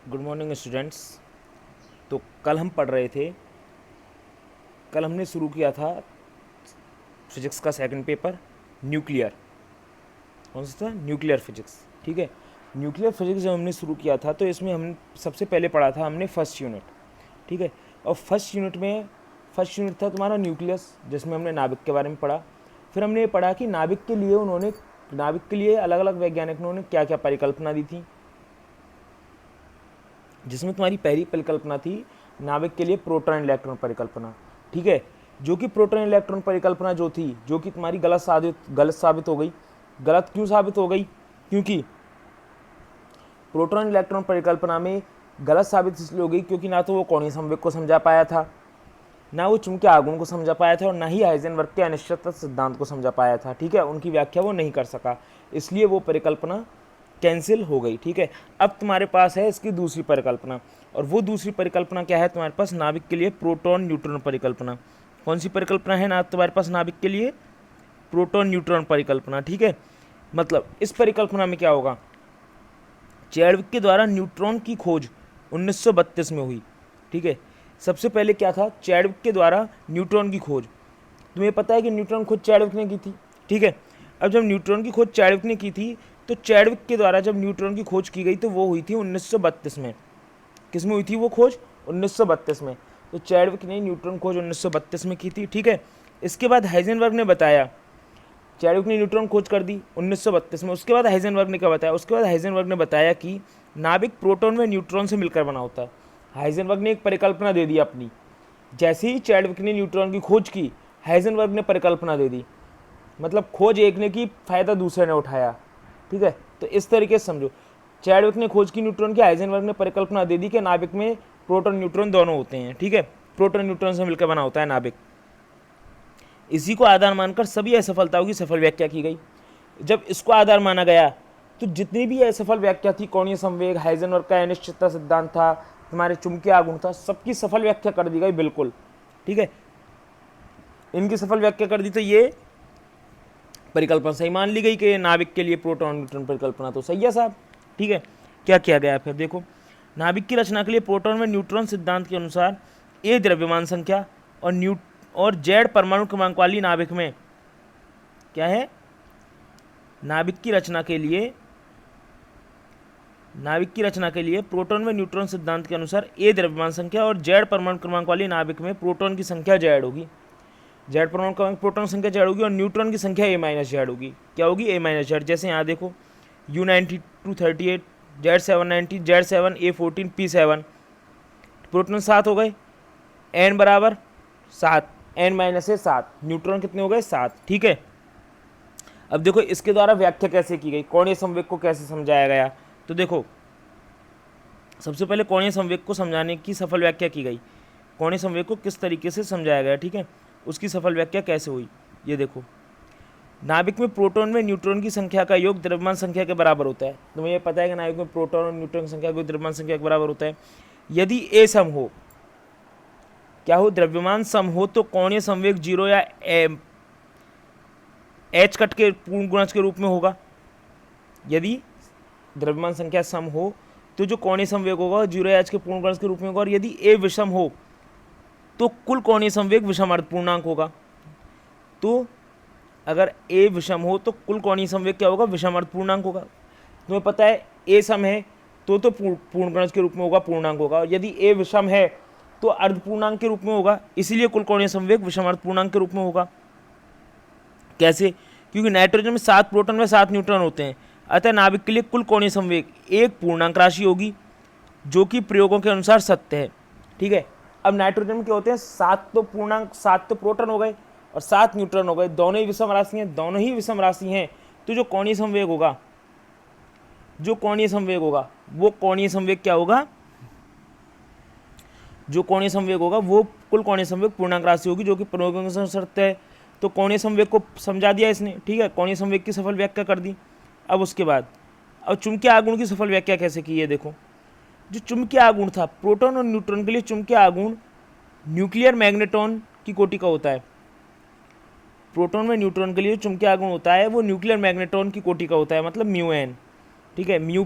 Good morning students. तो कल हम पढ़ रहे थे, कल हमने शुरू किया था फिजिक्स का सेकंड पेपर न्यूक्लियर। कौन सा था? Nuclear physics. ठीक है, न्यूक्लियर फिजिक्स जब हमने शुरू किया था तो इसमें हम सबसे पहले पढ़ा था हमने फर्स्ट यूनिट। ठीक है, और फर्स्ट यूनिट था तुम्हारा न्यूक्लियस, जिसमें हमने नाभिक के बारे में पढ़ा। फिर हमने ये पढ़ा कि नाभिक के लिए अलग अलग वैज्ञानिकों ने क्या क्या परिकल्पना दी थी, जिसमें तुम्हारी पहली परिकल्पना थी नाभिक के लिए प्रोटॉन इलेक्ट्रॉन परिकल्पना। ठीक है, जो कि प्रोटॉन इलेक्ट्रॉन परिकल्पना जो थी, जो कि तुम्हारी गलत साबित हो गई। गलत क्यों साबित हो गई? क्योंकि प्रोटॉन इलेक्ट्रॉन परिकल्पना में गलत साबित इसलिए हो गई क्योंकि ना तो वो कोणीय संवेग को समझा पाया था, ना वो चुंबकीय आघूर्ण को समझा पाया था, और ना ही हाइजेनबर्ग के अनिश्चितता सिद्धांत को समझा पाया था। ठीक है, उनकी व्याख्या वो नहीं कर सका, इसलिए वो परिकल्पना कैंसिल हो गई। ठीक है, अब तुम्हारे पास है इसकी दूसरी परिकल्पना, और वो दूसरी परिकल्पना क्या है तुम्हारे पास? नाभिक के लिए प्रोटॉन न्यूट्रॉन परिकल्पना। कौन सी परिकल्पना है ना तुम्हारे पास नाभिक के लिए? प्रोटॉन न्यूट्रॉन परिकल्पना। ठीक है, मतलब इस परिकल्पना में क्या होगा? चैडविक के द्वारा न्यूट्रॉन की खोज 1932 में हुई। ठीक है, सबसे पहले क्या था? चैडविक के द्वारा न्यूट्रॉन की खोज। तुम्हें पता है कि न्यूट्रॉन खोज चैडविक ने की थी। ठीक है, अब जब न्यूट्रॉन की खोज चैडविक ने की थी तो चैडविक के द्वारा जब न्यूट्रॉन की खोज की गई तो वो हुई थी 1932 में। किस में हुई थी वो खोज? 1932 में। तो चैडविक ने न्यूट्रॉन खोज 1932 में की थी। ठीक है, इसके बाद हाइजेनबर्ग ने बताया, चैडविक ने न्यूट्रॉन खोज कर दी 1932 में। उसके बाद हाइजेनबर्ग ने क्या बताया? उसके बाद हाइजेनबर्ग ने बताया कि नाभिक प्रोटॉन व न्यूट्रॉन से मिलकर बना होता है। हाइजेनबर्ग ने एक परिकल्पना दे दी अपनी। जैसे ही चैडविक ने न्यूट्रॉन की खोज की, हाइजेनबर्ग ने परिकल्पना दे दी। मतलब खोज एक ने की, फायदा दूसरे ने उठाया। ठीक है, तो इस तरीके से समझो, चैडविक ने खोज की न्यूट्रॉन की, हाइजेनबर्ग ने परिकल्पना दे दी कि नाभिक में प्रोटॉन न्यूट्रॉन दोनों होते हैं। ठीक है, प्रोटॉन न्यूट्रॉन से मिलकर बना होता है नाभिक। इसी को आधार मानकर सभी असफलताओं की सफल व्याख्या की गई। जब इसको आधार माना गया तो जितनी भी असफल व्याख्या थी, कोणीय संवेग, हाइजेनबर्ग का अनिश्चितता सिद्धांत था, तुम्हारे चुंबकीय आघूर्ण था, सबकी सफल व्याख्या कर दी गई बिल्कुल। ठीक है, इनकी सफल व्याख्या कर दी तो ये परिकल्पना सही मान ली गई कि नाभिक के लिए प्रोटॉन न्यूट्रॉन परिकल्पना तो सही है साहब। ठीक है, क्या किया गया फिर देखो, नाभिक की रचना के लिए प्रोटॉन व न्यूट्रॉन सिद्धांत के अनुसार ए द्रव्यमान संख्या और जेड परमाणु क्रमांक वाली नाभिक में क्या है? नाभिक की रचना के लिए प्रोटॉन व न्यूट्रॉन सिद्धांत के अनुसार ए द्रव्यमान संख्या और जेड परमाणु क्रमांक वाली नाभिक में प्रोटॉन की संख्या जेड होगी। जेड परमाणु क्रमांक प्रोटॉन संख्या जेड होगी और न्यूट्रॉन की संख्या ए माइनस जेड होगी। क्या होगी? ए माइनस जेड। जैसे यहाँ देखो, U9238, Z790, Z7, A14, P7, proton 7 हो गए, n बराबर 7, n माइनस है 7, न्यूट्रॉन कितने हो गए? 7। ठीक है, अब देखो इसके द्वारा व्याख्या कैसे की गई, कोणीय संवेग को कैसे समझाया गया। तो देखो, सबसे पहले कोणीय संवेग को समझाने की सफल व्याख्या की गई। कोणीय संवेग को किस तरीके से समझाया गया, ठीक है, उसकी सफल व्याख्या कैसे हुई, ये देखो। नाभिक में प्रोटॉन में न्यूट्रॉन की संख्या का योग द्रव्यमान संख्या के बराबर होता है। तुम्हें ये पता है कि नाभिक में प्रोटॉन और न्यूट्रॉन की संख्या का योग द्रव्यमान संख्या के बराबर होता है। यदि ए सम हो, क्या हो? द्रव्यमान सम हो, तो कोणीय संवेग 0 या एच कट के पूर्ण गुणज के रूप में होगा। यदि द्रव्यमान संख्या सम हो तो जो कोणीय संवेग होगा 0 या एच के पूर्ण गुणज के रूप में होगा, और यदि ए विषम हो तो कुल कोणीय संवेग विषम अर्धपूर्णांक होगा। तो अगर ए विषम हो तो कुल कोणीय संवेग क्या होगा? विषम अर्धपूर्णांक होगा। तुम्हें पता है ए सम है तो पूर्ण गुणज के रूप में होगा, पूर्णांक होगा, और यदि ए विषम है तो अर्धपूर्णांक के रूप में होगा, इसीलिए कुल कोणीय संवेग विषम अर्धपूर्णांक के रूप में होगा। कैसे? क्योंकि नाइट्रोजन में 7 प्रोटॉन व 7 न्यूट्रॉन होते हैं, अतः नाभिक के लिए कुल कोणीय संवेग एक पूर्णांक राशि होगी, जो कि प्रयोगों के अनुसार सत्य है। ठीक है, अब नाइट्रोजन में क्या होते हैं? 7 तो पूर्णांक, 7 तो प्रोटॉन हो गए और 7 न्यूट्रॉन हो गए, दोनों ही विषम राशि हैं, तो जो कोणीय संवेग होगा वो कोणीय संवेग क्या होगा? जो कोणीय संवेग होगा वो कुल कोणीय संवेग पूर्णांक राशि होगी, जो कि प्रयोगों के अनुसार सत्य है। तो कोणीय संवेग को समझा दिया इसने। ठीक है, कोणीय संवेग की सफल व्याख्या कर दी। अब उसके बाद अब चुंबकीय आघूर्ण की सफल व्याख्या कैसे की है देखो। जो चुंबकीय आघूर्ण था, प्रोटॉन और न्यूट्रॉन के लिए चुंबकीय आघूर्ण न्यूक्लियर मैग्नेटॉन की कोटि का होता है। प्रोटॉन में न्यूट्रॉन के लिए चुंबकीय आघूर्ण होता है वो न्यूक्लियर मैग्नेटॉन की कोटि का होता है, मतलब म्यू एन। ठीक है, म्यू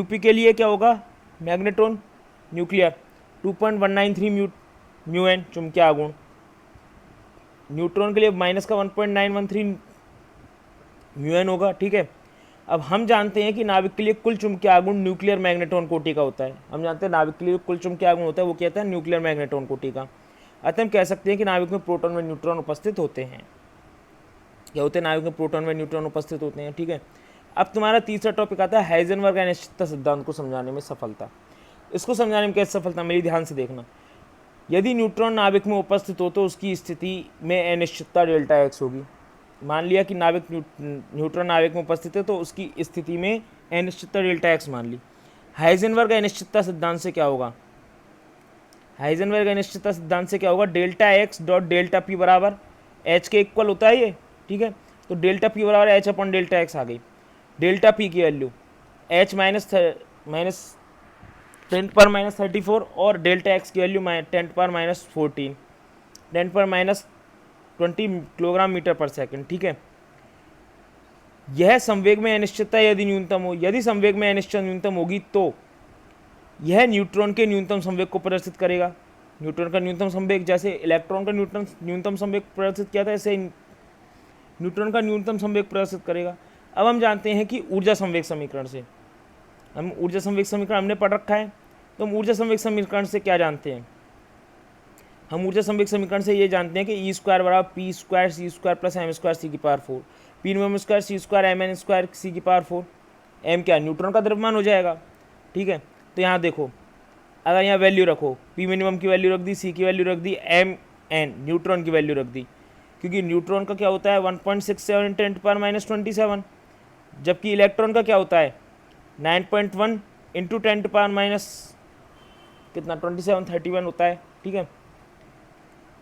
पी के लिए क्या होगा? मैग्नेट्रॉन न्यूक्लियर 2.193 म्यू एन चुंबकीय आघूर्ण, न्यूट्रॉन के लिए माइनस का 1.913 म्यू एन होगा। ठीक है, अब हम जानते हैं कि नाभिक के लिए कुल चुंबकीय आघूर्ण न्यूक्लियर मैग्नेट्रॉन कोटि का होता है। हम जानते हैं नाभिक के लिए कुल चुंबकीय आघूर्ण होता है वो कहता है न्यूक्लियर मैग्नेट्रॉन कोटि का। अतः हम कह सकते हैं कि नाभिक में प्रोटॉन व न्यूट्रॉन उपस्थित होते हैं। क्या होते हैं? नाभिक में प्रोटॉन व न्यूट्रॉन उपस्थित होते हैं। ठीक है, अब तुम्हारा तीसरा टॉपिक आता है हाइजेनबर्ग अनिश्चितता सिद्धांत को समझाने में सफलता। इसको समझाने में कैसे सफलता, मेरी ध्यान से देखना। यदि न्यूट्रॉन नाभिक में उपस्थित हो तो उसकी स्थिति में अनिश्चितता डेल्टा एक्स होगी। मान लिया कि न्यूट्रॉन नाभिक में उपस्थित है तो उसकी स्थिति में अनिश्चितता डेल्टा एक्स मान ली। हाइजेनबर्ग अनिश्चितता सिद्धांत से क्या होगा? हाइजेनबर्ग अनिश्चितता सिद्धांत से क्या होगा? Delta x dot delta P बराबर एच के इक्वल होता है ये। ठीक है, तो डेल्टा पी बराबर एच अपॉन डेल्टा एक्स आ गई। डेल्टा पी की वैल्यू एच माइनस 10⁻⁻34 और डेल्टा एक्स की वैल्यू 10⁻⁻14 10⁻⁻20 किलोग्राम मीटर पर सेकंड। ठीक है, यह संवेग में अनिश्चितता यदि न्यूनतम हो, यदि संवेग में अनिश्चितता न्यूनतम होगी तो यह न्यूट्रॉन के न्यूनतम संवेग को प्रदर्शित करेगा। न्यूट्रॉन का न्यूनतम संवेग जैसे इलेक्ट्रॉन का न्यूनतम संवेग प्रदर्शित किया था, ऐसे न्यूट्रॉन का न्यूनतम संवेग प्रदर्शित करेगा। अब हम जानते हैं कि ऊर्जा संवेग समीकरण से, हम ऊर्जा संवेग समीकरण हमने पढ़ रखा है, तो हम ऊर्जा संवेग समीकरण से क्या जानते हैं? हम ऊर्जा संवेग समीकरण से ये जानते हैं कि ई स्क्वायर बराबर पी स्क्वायर सी स्क्वायर प्लस एम स्क्वायर सी की पावर 4, पी एम स्क्वायर सी स्क्वायर एम एन स्क्वायर सी की पावर 4। एम क्या? न्यूट्रॉन का द्रव्यमान हो जाएगा। ठीक है, तो यहाँ देखो, अगर यहाँ वैल्यू रखो, पी मिनिमम की वैल्यू रख दी, सी की वैल्यू रख दी, एम एन न्यूट्रॉन की वैल्यू रख दी, क्योंकि न्यूट्रॉन का क्या होता है 1.67 × 10⁻⁻27, जबकि इलेक्ट्रॉन का क्या होता है 9.1 × 10⁻- कितना 2731 होता है। ठीक है,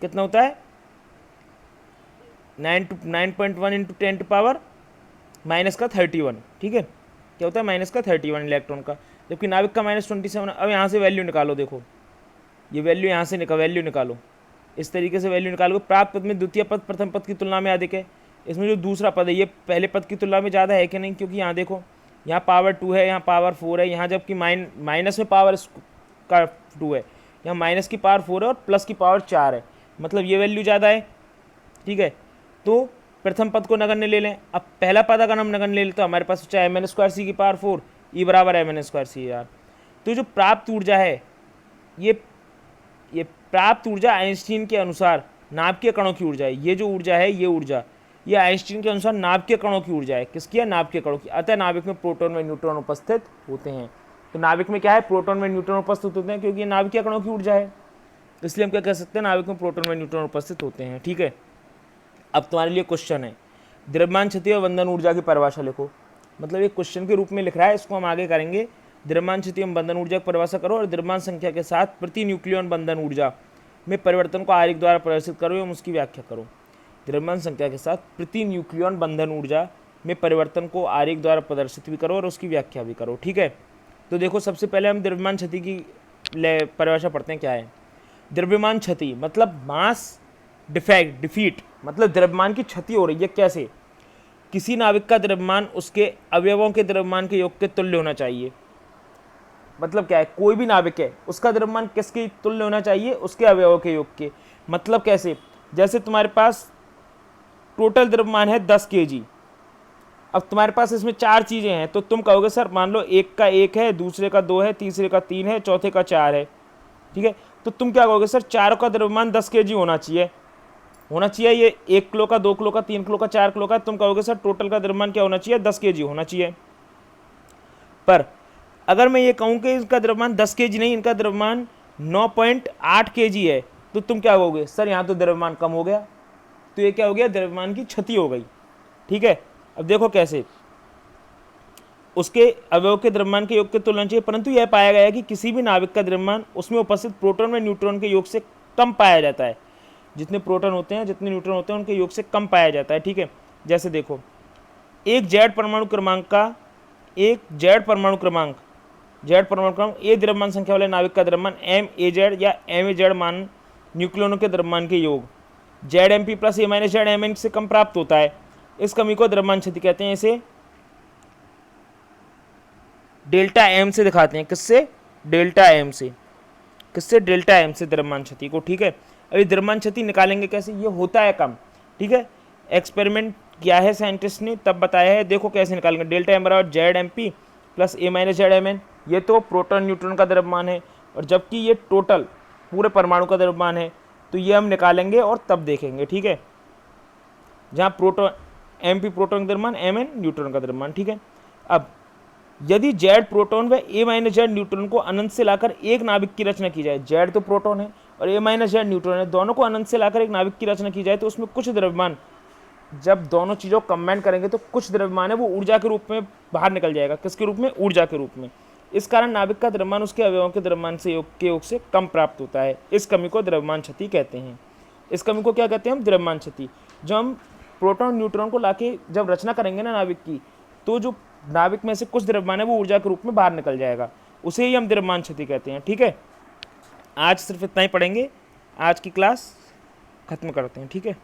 कितना होता है 9.1 × 10⁻⁻31। ठीक है, क्या होता है -31 इलेक्ट्रॉन का, जबकि नाभिक का -27। अब यहाँ से वैल्यू निकालो, देखो ये वैल्यू यहाँ से वैल्यू निकालो, इस तरीके से वैल्यू निकालो। प्राप्त पद में द्वितीय पद प्रथम पद की तुलना में अधिक है, इसमें जो दूसरा पद है ये पहले पद की तुलना में ज़्यादा है कि नहीं? क्योंकि यहाँ देखो, यहाँ पावर 2 है, यहाँ पावर 4 है, यहाँ जबकि माइनस में पावर का 2 है, यहाँ माइनस की पावर 4 है और प्लस की पावर 4 है, मतलब ये वैल्यू ज़्यादा है। ठीक है, तो प्रथम पद को नगण्य ले लें। अब पहला पद अगर हम नगण्य ले लें तो हमारे पास बचा एम एन स्क्वायर सी की पावर 4, ई बराबर एम एन स्क्वायर सी यार। तो जो प्राप्त ऊर्जा है ये प्राप्त ऊर्जा आइंस्टीन के अनुसार नाभिकीय कणों की ऊर्जा है। ये जो ऊर्जा है, ये ऊर्जा ये आइंस्टीन के अनुसार नाभिकीय कणों की ऊर्जा है। किसकी है? नाभिकीय कणों की। अतः नाभिक में प्रोटॉन व न्यूट्रॉन उपस्थित होते हैं। तो नाभिक में क्या है? प्रोटॉन व न्यूट्रॉन उपस्थित होते हैं, क्योंकि ये नाभिकीय कणों की ऊर्जा है, इसलिए हम क्या कह सकते हैं? नाभिक में प्रोटॉन व न्यूट्रॉन उपस्थित होते हैं। ठीक है, अब तुम्हारे लिए क्वेश्चन है, द्रव्यमान क्षति और बंधन ऊर्जा की परिभाषा लिखो। मतलब एक क्वेश्चन के रूप में लिख रहा है, इसको हम आगे करेंगे। द्रव्यमान क्षति एवं बंधन ऊर्जा की परिभाषा करो और द्रव्यमान संख्या के साथ प्रति न्यूक्लियन बंधन ऊर्जा में परिवर्तन को आरेख द्वारा प्रदर्शित करो एवं उसकी व्याख्या करो। द्रव्यमान संख्या के साथ प्रति न्यूक्लियन बंधन ऊर्जा में परिवर्तन को आरेख द्वारा प्रदर्शित भी करो और उसकी व्याख्या भी करो। ठीक है, तो देखो सबसे पहले हम द्रव्यमान क्षति की परिभाषा पढ़ते हैं। क्या है द्रव्यमान क्षति? मतलब मास डिफीट, मतलब द्रव्यमान की क्षति हो रही है। कैसे? किसी नाविक का द्रव्यमान उसके अवयवों के द्रव्यमान के योग के तुल्य होना चाहिए। मतलब क्या है? कोई भी नाविक है उसका द्रव्यमान किसके तुल्य होना चाहिए? उसके अवयवों के योग के। मतलब कैसे? जैसे तुम्हारे पास टोटल द्रव्यमान है 10 kg, अब तुम्हारे पास इसमें 4 चीज़ें हैं, तो तुम कहोगे सर मान लो एक का 1 है, दूसरे का 2 है, तीसरे का 3 है, चौथे का 4 है। ठीक है, तो तुम क्या कहोगे? सर चारों का द्रव्यमान 10 kg होना चाहिए। ये 1 किलो का, 2 किलो का, 3 किलो का, 4 किलो का। तुम कहोगे सर टोटल का द्रव्यमान क्या होना चाहिए? 10 kg होना चाहिए। पर अगर मैं ये कहूँ कि इनका द्रव्यमान 10 kg नहीं, इनका द्रव्यमान 9.8 kg है, तो तुम क्या कहोगे? सर यहाँ तो द्रव्यमान कम हो गया। तो ये क्या हो गया? द्रव्यमान की क्षति हो गई। ठीक है, अब देखो कैसे, उसके अवयव के द्रव्यमान के योग के तुलना चाहिए, परंतु यह पाया गया कि किसी भी नाविक का द्रव्यमान उसमें उपस्थित प्रोटॉन व न्यूट्रॉन के योग से कम पाया जाता है। जितने प्रोटॉन होते हैं, जितने न्यूट्रॉन होते हैं, उनके योग से कम पाया जाता है। ठीक है, जैसे देखो एक जेड परमाणु क्रमांक ए द्रव्यमान संख्या वाले नाविक का द्रव्यमान एम ए जेड या एम ए जेड मान न्यूक्लियनों के द्रव्यमान के योग जेड एम पी प्लस ए माइनस जेड एम एन से कम प्राप्त होता है। इस कमी को द्रव्यमान क्षति कहते हैं। इसे डेल्टा एम से दिखाते हैं। किससे? डेल्टा एम से, किससे, डेल्टा एम से द्रव्यमान क्षति को, ठीक है। अभी द्रव्यमान क्षति निकालेंगे कैसे, ये होता है कम, ठीक है। एक्सपेरिमेंट किया है साइंटिस्ट ने, तब बताया है, देखो कैसे निकालेंगे। डेल्टा एम बराबर जेड एम पी प्लस ए माइनस जेड एम एन, ये तो प्रोटॉन न्यूट्रॉन का द्रव्यमान है, और जबकि ये टोटल पूरे परमाणु का द्रव्यमान है, तो ये हम निकालेंगे और तब देखेंगे, ठीक है। जहाँ प्रोटॉन एम पी प्रोटॉन का द्रव्यमान, एम एन न्यूट्रॉन का द्रव्यमान, ठीक है। अब यदि जेड प्रोटॉन व ए माइनस जेड न्यूट्रॉन को अनंत से लाकर एक नाभिक की रचना की जाए, जेड तो प्रोटॉन है और ए माइनस जेड न्यूट्रॉन है, दोनों को अनंत से लाकर एक नाभिक की रचना की जाए, तो उसमें कुछ द्रव्यमान, जब दोनों चीज़ों को कंबाइन करेंगे तो कुछ द्रव्यमान है वो ऊर्जा के रूप में बाहर निकल जाएगा। किसके रूप में, ऊर्जा के रूप में। इस कारण नाभिक का द्रव्यमान उसके अवयवों के द्रव्यमान से योग से कम प्राप्त होता है। इस कमी को द्रव्यमान क्षति कहते हैं। इस कमी को क्या कहते हैं हम, द्रव्यमान क्षति। जब हम प्रोटॉन न्यूट्रॉन को लाके जब रचना करेंगे ना नाभिक की, तो जो नाभिक में से कुछ द्रव्यमान है वो ऊर्जा के रूप में बाहर निकल जाएगा, उसे ही हम द्रव्यमान क्षति कहते हैं, ठीक है। आज सिर्फ इतना ही पढ़ेंगे, आज की क्लास खत्म करते हैं, ठीक है।